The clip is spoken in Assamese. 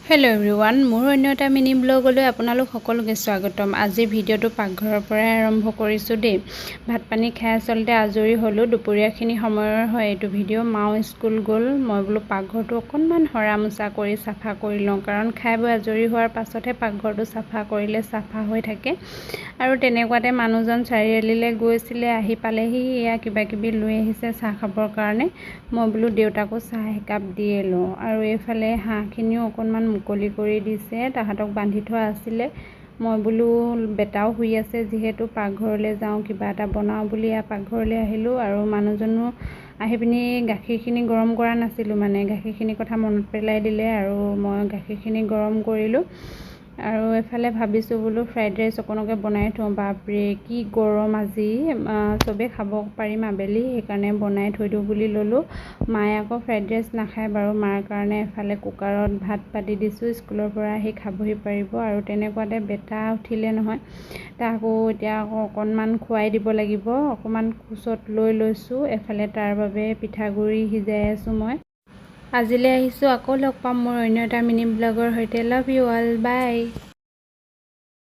হেল্ল' এভৰিৱান, মোৰ অন্য এটা মিনি ব্লগলৈ আপোনালোক সকলোকে স্বাগতম। আজিৰ ভিডিঅ'টো পাকঘৰৰ পৰাই আৰম্ভ কৰিছোঁ দেই। ভাত পানী খাই আচলতে আজৰি হ'লোঁ। দুপৰীয়াখিনি সময়ৰ হয় এইটো ভিডিঅ'। মাও স্কুল গ'ল। মই বোলো পাকঘৰটো অকণমান সৰা মোচা কৰি চাফা কৰি লওঁ, কাৰণ খাই বৈ আজৰি হোৱাৰ পাছতহে পাকঘৰটো চাফা কৰিলে চাফা হৈ থাকে। আৰু তেনেকুৱাতে মানুহজন চাৰিআলিলৈ গৈছিলে, আহি পালেহি। এয়া কিবাকিবি লৈ আহিছে চাহ খাবৰ কাৰণে। মই বোলো দেউতাকো চাহ একাপ দিয়ে লওঁ। আৰু এইফালে হাঁহখিনিও অকণমান মুকলি কৰি দিছে, তাহাঁতক বান্ধি থোৱা আছিলে। মই বোলো বেটাও শুই আছে যিহেতু পাকঘৰলৈ যাওঁ, কিবা এটা বনাওঁ বুলি পাকঘৰলৈ আহিলোঁ। আৰু মানুহজনো আহি পিনি গাখীৰখিনি গৰম কৰা নাছিলোঁ, মানে গাখীৰখিনিৰ কথা মনত পেলাই দিলে আৰু মই গাখীৰখিনি গৰম কৰিলোঁ। আৰু এফালে ভাবিছোঁ বোলো ফ্ৰাইড ৰাইচ অকণকে বনাই থওঁ। বাপৰে কি গৰম আজি, চবেই খাব পাৰিম আবেলি, সেইকাৰণে বনাই থৈ দিওঁ বুলি ল'লোঁ। মায়ে আকৌ ফ্ৰাইড ৰাইচ নাখায় বাৰু। মাৰ কাৰণে এফালে কুকাৰত ভাত পাতি দিছোঁ, স্কুলৰ পৰা আহি খাবহি পাৰিব। আৰু তেনেকুৱাতে বেটা উঠিলে নহয়, তাকো এতিয়া আকৌ অকণমান খুৱাই দিব লাগিব। অকণমান কোচত লৈ লৈছোঁ। এফালে তাৰ বাবে পিঠাগুড়ি সিজাই আছোঁ মই। আজিলৈ আহিছোঁ, আকৌ লগ পাম মোৰ অন্য এটা মিনি ব্লগৰ সৈতে। Love you all, by.